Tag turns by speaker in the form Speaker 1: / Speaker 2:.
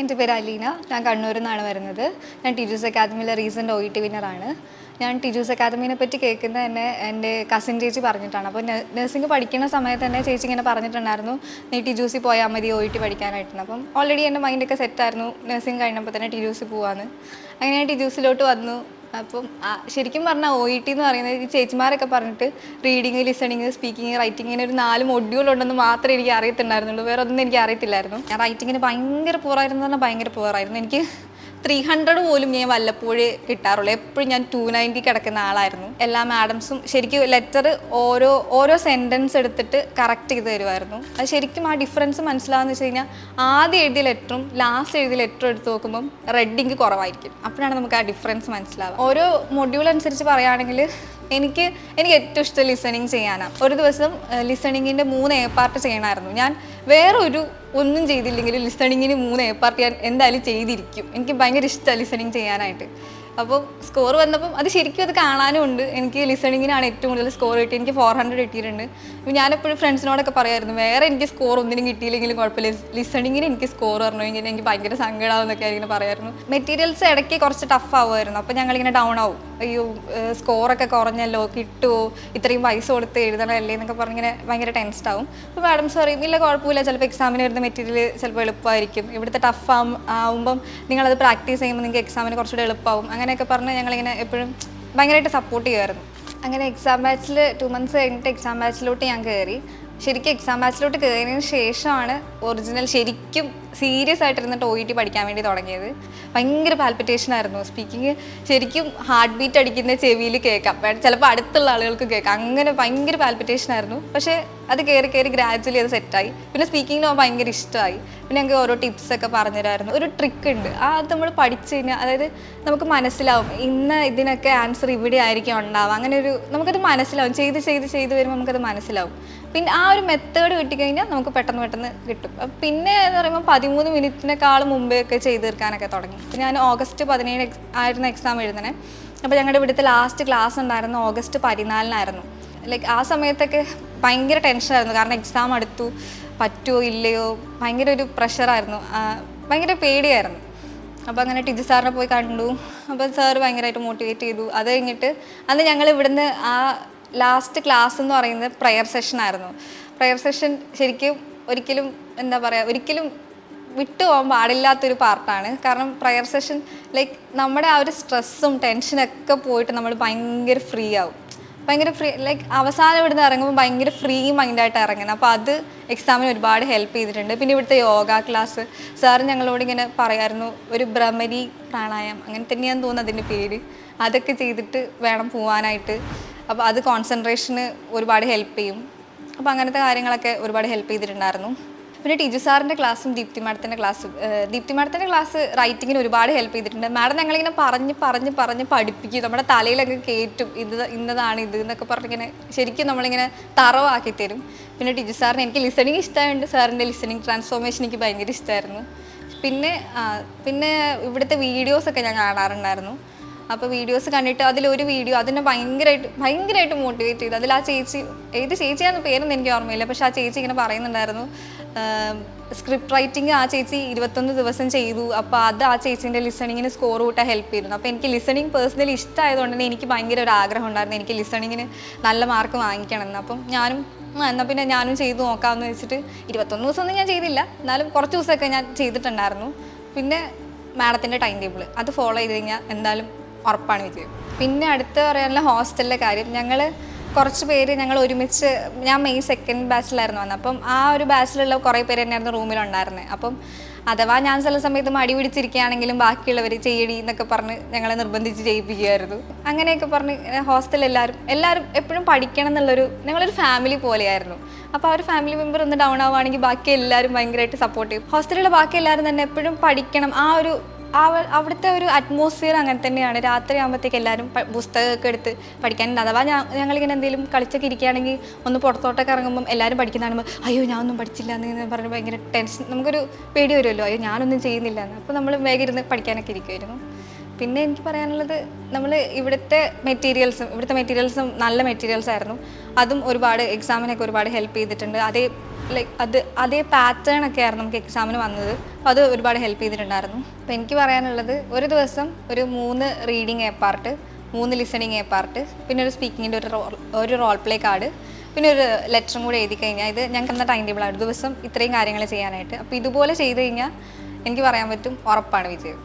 Speaker 1: എൻ്റെ പേര് അലീന. ഞാൻ കണ്ണൂരിൽ നിന്നാണ് വരുന്നത്. ഞാൻ ടീച്ചേഴ്സ് അക്കാദമിയിലെ റീസെൻ്റ് OET വിന്നറാണ്. ഞാൻ ടീച്ചേഴ്സ് അക്കാദമീനെ പറ്റി കേൾക്കുന്നത് തന്നെ എൻ്റെ കസിൻ ചേച്ചി പറഞ്ഞിട്ടാണ്. അപ്പോൾ നഴ്സിംഗ് പഠിക്കുന്ന സമയത്ത് തന്നെ ചേച്ചി ഇങ്ങനെ പറഞ്ഞിട്ടുണ്ടായിരുന്നു, നീ TGC പോയാൽ മതി OET പഠിക്കാനായിട്ടുണ്ട്. അപ്പം ഓൾറെഡി എൻ്റെ മൈൻഡൊക്കെ സെറ്റായിരുന്നു, നഴ്സിംഗ് കഴിഞ്ഞപ്പോൾ തന്നെ TGC പോവാന്ന്. അങ്ങനെ ഞാൻ TGCയിലോട്ട് വന്നു. അപ്പം ശരിക്കും പറഞ്ഞാൽ OET എന്ന് പറയുന്നത് ഈ ചേച്ചിമാരൊക്കെ പറഞ്ഞിട്ട് റീഡിങ്, ലിസണിങ്, സ്പീക്കിങ്, റൈറ്റിങ്ങിന് ഒരു 4 മൊഡ്യൂൾ ഉണ്ടെന്ന് മാത്രമേ എനിക്ക് അറിയത്തുണ്ടായിരുന്നുള്ളൂ. വേറെ ഒന്നും എനിക്ക് അറിയത്തില്ലായിരുന്നു. ഞാൻ റൈറ്റിങ്ങിന് ഭയങ്കര പൂറായിരുന്നു പറഞ്ഞാൽ ഭയങ്കര പൂറായിരുന്നു. എനിക്ക് 300 പോലും ഞാൻ വല്ലപ്പോഴേ കിട്ടാറുള്ളൂ. എപ്പോഴും ഞാൻ 290 കിടക്കുന്ന ആളായിരുന്നു. എല്ലാ മാഡംസും ശരിക്കും ലെറ്റർ ഓരോ സെൻറ്റൻസ് എടുത്തിട്ട് കറക്റ്റ് ചെയ്ത് തരുമായിരുന്നു. അത് ശരിക്കും ആ ഡിഫറൻസ് മനസ്സിലാവുന്ന വെച്ച് കഴിഞ്ഞാൽ ആദ്യം എഴുതിയ ലെറ്ററും ലാസ്റ്റ് എഴുതിയ ലെറ്ററും എടുത്ത് നോക്കുമ്പം റെഡിങ് കുറവായിരിക്കും. അപ്പോഴാണ് നമുക്ക് ആ ഡിഫറൻസ് മനസ്സിലാവുക. ഓരോ മൊഡ്യൂൾ അനുസരിച്ച് പറയുകയാണെങ്കിൽ എനിക്ക് ഏറ്റവും ഇഷ്ടം ലിസണിങ് ചെയ്യാനാണ്. ഒരു ദിവസം ലിസണിങ്ങിൻ്റെ 3 A പാർട്ട് ചെയ്യണമായിരുന്നു. ഞാൻ ഒന്നും ചെയ്തില്ലെങ്കിലും ലിസണിങ്ങിന് 3 A പാർട്ട് ഞാൻ എന്തായാലും ചെയ്തിരിക്കും. എനിക്ക് ഭയങ്കര ഇഷ്ടമാണ് ലിസണിങ് ചെയ്യാനായിട്ട്. അപ്പോൾ സ്കോർ വന്നപ്പം അത് ശരിക്കും അത് കാണാനും ഉണ്ട്. എനിക്ക് ലിസണിങ്ങിനാണ് ഏറ്റവും കൂടുതൽ സ്കോർ കിട്ടി. എനിക്ക് 400 കിട്ടിയിട്ടുണ്ട്. അപ്പോൾ ഞാനെപ്പോഴും ഫ്രണ്ട്സിനോടൊക്കെ പറയായിരുന്നു, വേറെ എനിക്ക് സ്കോർ ഒന്നിനും കിട്ടിയില്ലെങ്കിലും കുഴപ്പമില്ല, ലിസണിങ്ങിന് എനിക്ക് സ്കോർ പറഞ്ഞെങ്കിൽ എനിക്ക് ഭയങ്കര സങ്കടമാവുന്നൊക്കെ ഇങ്ങനെ പറയായിരുന്നു. മെറ്റീരിയൽസ് ഇടയ്ക്ക് കുറച്ച് ടഫ് ആവുമായിരുന്നു. അപ്പോൾ ഞങ്ങളിങ്ങനെ ഡൗൺ ആവും, അയ്യോ സ്കോറൊക്കെ കുറഞ്ഞല്ലോ, കിട്ടുമോ, ഇത്രയും പൈസ കൊടുത്ത് എഴുതണമല്ലേ എന്നൊക്കെ പറഞ്ഞിങ്ങനെ ഭയങ്കര ടെൻസ്ഡ് ആവും. അപ്പോൾ മാഡംസ് പറയും, ഇല്ല കുഴപ്പമില്ല, ചിലപ്പോൾ എക്സാമിന് വരുന്ന മെറ്റീരിയൽ ചിലപ്പോൾ എളുപ്പമായിരിക്കും, ഇവിടുത്തെ ടഫ് ആവുമ്പം നിങ്ങളത് പ്രാക്ടീസ് ചെയ്യുമ്പോൾ നിങ്ങൾക്ക് എക്സാമിന് കുറച്ചുകൂടെ എളുപ്പമാവും, അങ്ങനെയൊക്കെ പറഞ്ഞ് ഞങ്ങളിങ്ങനെ എപ്പോഴും ഭയങ്കരമായിട്ട് സപ്പോർട്ട് ചെയ്യുമായിരുന്നു. അങ്ങനെ എക്സാം ബാച്ചിൽ 2 months കഴിഞ്ഞിട്ട് എക്സാം ബാച്ചിലോട്ട് ഞാൻ കയറി. ശരിക്കും എക്സാം ബാച്ചിലോട്ട് കയറിയതിന് ശേഷമാണ് ഒറിജിനൽ ശരിക്കും സീരിയസ് ആയിട്ടിരുന്നിട്ട് OET പഠിക്കാൻ വേണ്ടി തുടങ്ങിയത്. ഭയങ്കര പാൽപിറ്റേഷൻ ആയിരുന്നു. സ്പീക്കിങ് ശരിക്കും ഹാർട്ട് ബീറ്റ് അടിക്കുന്ന ചെവിയിൽ കേൾക്കാം, ചിലപ്പോൾ അടുത്തുള്ള ആളുകൾക്ക് കേൾക്കാം, അങ്ങനെ ഭയങ്കര പാൽപിറ്റേഷൻ ആയിരുന്നു. പക്ഷേ അത് കയറി ഗ്രാജുവലി അത് സെറ്റായി. പിന്നെ സ്പീക്കിങ്ങിന് ഭയങ്കര ഇഷ്ടമായി. പിന്നെ ഞങ്ങൾക്ക് ഓരോ ടിപ്സൊക്കെ പറഞ്ഞുതരായിരുന്നു. ഒരു ട്രിക്ക് ഉണ്ട്, അത് നമ്മൾ പഠിച്ചു കഴിഞ്ഞാൽ അതായത് നമുക്ക് മനസ്സിലാവും ഇതിനൊക്കെ ആൻസർ ഇവിടെ ആയിരിക്കും ഉണ്ടാവുക. അങ്ങനെ നമുക്കത് മനസ്സിലാവും. ചെയ്ത് വരുമ്പോൾ നമുക്കത് മനസ്സിലാവും. പിന്നെ ആ ഒരു മെത്തേഡ് കിട്ടിക്കഴിഞ്ഞാൽ നമുക്ക് പെട്ടെന്ന് കിട്ടും. പിന്നെ എന്ന് പറയുമ്പോൾ 13 മിനിറ്റിനേക്കാളും മുമ്പേ ഒക്കെ ചെയ്ത് തീർക്കാനൊക്കെ തുടങ്ങി. ഞാൻ August 17 ആയിരുന്നു എക്സാം എഴുതണേ. അപ്പോൾ ഞങ്ങളുടെ ഇവിടുത്തെ ലാസ്റ്റ് ക്ലാസ് ഉണ്ടായിരുന്നു August 14 ലൈക്ക് ആ സമയത്തൊക്കെ ഭയങ്കര ടെൻഷനായിരുന്നു. കാരണം എക്സാം അടുത്തു, പറ്റുമോ ഇല്ലയോ, ഭയങ്കര ഒരു പ്രഷറായിരുന്നു, ഭയങ്കര പേടിയായിരുന്നു. അപ്പോൾ അങ്ങനെ ടീച്ചർ സാറിനെ പോയി കണ്ടു. അപ്പോൾ സാറ് ഭയങ്കരമായിട്ട് മോട്ടിവേറ്റ് ചെയ്തു. അത് കഴിഞ്ഞിട്ട് അന്ന് ഞങ്ങൾ ഇവിടുന്ന് ആ ലാസ്റ്റ് ക്ലാസ് എന്ന് പറയുന്നത് പ്രയർ സെഷനായിരുന്നു. പ്രയർ സെഷൻ ശരിക്കും ഒരിക്കലും വിട്ടു പോകാൻ പാടില്ലാത്തൊരു പാർട്ടാണ്. കാരണം പ്രയർ സെഷൻ ലൈക്ക് നമ്മുടെ ആ ഒരു സ്ട്രെസ്സും ടെൻഷനൊക്കെ പോയിട്ട് നമ്മൾ ഭയങ്കര ഫ്രീ ആവും. ലൈക്ക് അവസാനം ഇവിടുന്ന് ഇറങ്ങുമ്പോൾ ഭയങ്കര ഫ്രീ മൈൻഡായിട്ട് ഇറങ്ങണം. അപ്പോൾ അത് എക്സാമിന് ഒരുപാട് ഹെൽപ്പ് ചെയ്തിട്ടുണ്ട്. പിന്നെ ഇവിടുത്തെ യോഗ ക്ലാസ് സാറ് ഞങ്ങളോട് ഇങ്ങനെ പറയായിരുന്നു, ഒരു ഭ്രമരി പ്രാണായാമം അങ്ങനെ തന്നെയാന്ന് തോന്നുന്നു അതിൻ്റെ പേര്, അതൊക്കെ ചെയ്തിട്ട് വേണം പോകാനായിട്ട്. അപ്പോൾ അത് കോൺസെൻട്രേഷന് ഒരുപാട് ഹെൽപ്പ് ചെയ്യും. അപ്പോൾ അങ്ങനത്തെ കാര്യങ്ങളൊക്കെ ഒരുപാട് ഹെൽപ്പ് ചെയ്തിട്ടുണ്ടായിരുന്നു. പിന്നെ ടീച്ചർ സാറിൻ്റെ ക്ലാസ്സും ദീപ്തി മാഡത്തിൻ്റെ ക്ലാസ് റൈറ്റിങ്ങിന് ഒരുപാട് ഹെൽപ്പ് ചെയ്തിട്ടുണ്ട്. മാഡം ഞങ്ങളിങ്ങനെ പറഞ്ഞ് പഠിപ്പിക്കും, നമ്മുടെ തലയിലൊക്കെ കയറ്റും, ഇന്നതാണ് ഇത് എന്നൊക്കെ പറഞ്ഞിങ്ങനെ ശരിക്കും നമ്മളിങ്ങനെ തറവാക്കി തരും. പിന്നെ ടീച്ചർ സാറിന് എനിക്ക് ലിസണിങ് ഇഷ്ടമായതുകൊണ്ട് സാറിൻ്റെ ലിസണിങ് ട്രാൻസ്ഫോർമേഷൻ എനിക്ക് ഭയങ്കര ഇഷ്ടമായിരുന്നു. പിന്നെ ഇവിടുത്തെ വീഡിയോസൊക്കെ ഞാൻ കാണാറുണ്ടായിരുന്നു. അപ്പോൾ വീഡിയോസ് കണ്ടിട്ട് അതിലൊരു വീഡിയോ അതിനെ ഭയങ്കരമായിട്ട് മോട്ടിവേറ്റ് ചെയ്തു. അതിൽ ആ ചേച്ചി, ഏത് ചേച്ചിയാണെന്ന് പേരൊന്നും എനിക്ക് ഓർമ്മയില്ല, പക്ഷെ ആ ചേച്ചി ഇങ്ങനെ പറയുന്നുണ്ടായിരുന്നു, സ്ക്രിപ്റ്റ് റൈറ്റിംഗ് ആ ചേച്ചി 21 ദിവസം ചെയ്തു. അപ്പോൾ അത് ആ ചേച്ചീൻ്റെ ലിസണിങ്ങിന് സ്കോർ കൂട്ടാൻ ഹെൽപ്പ് ചെയ്തിരുന്നു. അപ്പോൾ എനിക്ക് ലിസണിങ് പേഴ്സണലി ഇഷ്ടമായതുകൊണ്ട് തന്നെ എനിക്ക് ഭയങ്കര ഒരു ആഗ്രഹം ഉണ്ടായിരുന്നു എനിക്ക് ലിസണിങ്ങിന് നല്ല മാർക്ക് വാങ്ങിക്കണമെന്ന്. അപ്പം എന്നാൽ പിന്നെ ഞാനും ചെയ്തു നോക്കാമെന്ന് വെച്ചിട്ട് 21 ദിവസമൊന്നും ഞാൻ ചെയ്തില്ല, എന്നാലും കുറച്ച് ദിവസമൊക്കെ ഞാൻ ചെയ്തിട്ടുണ്ടായിരുന്നു. പിന്നെ മാഡത്തിൻ്റെ ടൈം ടേബിൾ അത് ഫോളോ ചെയ്ത് കഴിഞ്ഞാൽ എന്തായാലും ഉറപ്പാണ് വിജയം. പിന്നെ അടുത്ത് പറയാനുള്ള ഹോസ്റ്റലിലെ കാര്യം, ഞങ്ങൾ ഒരുമിച്ച്, ഞാൻ മെയ് 2nd ബാച്ചിലായിരുന്നു വന്നത്. അപ്പം ആ ഒരു ബാച്ചിലുള്ള കുറേ പേര് തന്നെയായിരുന്നു റൂമിലുണ്ടായിരുന്നത്. അപ്പം അഥവാ ഞാൻ ചില സമയത്ത് മടി പിടിച്ചിരിക്കുകയാണെങ്കിലും ബാക്കിയുള്ളവർ ചെയ്യടി എന്നൊക്കെ പറഞ്ഞ് ഞങ്ങളെ നിർബന്ധിച്ച് ചെയ്യിപ്പിക്കുമായിരുന്നു. അങ്ങനെയൊക്കെ പറഞ്ഞ് ഹോസ്റ്റലിൽ എല്ലാവരും എപ്പോഴും പഠിക്കണം എന്നുള്ളൊരു, ഞങ്ങളൊരു ഫാമിലി പോലെയായിരുന്നു. അപ്പോൾ ആ ഒരു ഫാമിലി മെമ്പർ ഒന്ന് ഡൗൺ ആവുകയാണെങ്കിൽ ബാക്കി എല്ലാവരും ഭയങ്കരമായിട്ട് സപ്പോർട്ട് ചെയ്യും. ഹോസ്റ്റലിലെ ബാക്കി എല്ലാവരും തന്നെ എപ്പോഴും പഠിക്കണം, അവിടുത്തെ ഒരു അറ്റ്മോസ്ഫിയർ അങ്ങനെ തന്നെയാണ്. രാത്രി ആകുമ്പോഴത്തേക്ക് എല്ലാവരും പുസ്തകമൊക്കെ എടുത്ത് പഠിക്കാനുണ്ട്. അഥവാ ഞങ്ങളിങ്ങനെ എന്തെങ്കിലും കളിച്ചൊക്കെ ഇരിക്കുകയാണെങ്കിൽ ഒന്ന് പുറത്തോട്ടൊക്കെ ഇറങ്ങുമ്പം എല്ലാവരും പഠിക്കുന്ന കാണുമ്പോൾ അയ്യോ ഞാനൊന്നും പഠിച്ചില്ല എന്ന് പറഞ്ഞ് ഭയങ്കര ടെൻഷൻ, നമുക്കൊരു പേടി വരുമല്ലോ, അയ്യോ ഞാനൊന്നും ചെയ്യുന്നില്ല എന്ന്. അപ്പോൾ നമ്മൾ വേഗം ഇരുന്ന് പഠിക്കാനൊക്കെ ഇരിക്കുമായിരുന്നു. പിന്നെ എനിക്ക് പറയാനുള്ളത്, ഇവിടുത്തെ മെറ്റീരിയൽസും നല്ല മെറ്റീരിയൽസ് ആയിരുന്നു. അതും ഒരുപാട് എക്സാമിനൊക്കെ ഒരുപാട് ഹെൽപ്പ് ചെയ്തിട്ടുണ്ട്. ലൈക്ക് അതേ പാറ്റേൺ ഒക്കെ ആയിരുന്നു നമുക്ക് എക്സാമിന് വന്നത്. അപ്പോൾ അത് ഒരുപാട് ഹെൽപ്പ് ചെയ്തിട്ടുണ്ടായിരുന്നു. അപ്പോൾ എനിക്ക് പറയാനുള്ളത്, ഒരു ദിവസം ഒരു 3 reading A part, 3 listening A part, പിന്നെ ഒരു സ്പീക്കിങ്ങിൻ്റെ ഒരു റോൾ പ്ലേ കാർഡ്, പിന്നെ ഒരു ലെറ്ററും കൂടെ എഴുതി കഴിഞ്ഞാൽ, ഇത് ഞങ്ങൾക്ക് തന്ന ടൈം ടേബിളാണ് ദിവസം ഇത്രയും കാര്യങ്ങൾ ചെയ്യാനായിട്ട്. അപ്പോൾ ഇതുപോലെ ചെയ്ത് കഴിഞ്ഞാൽ എനിക്ക് പറയാൻ പറ്റും ഉറപ്പാണ് വിജയം.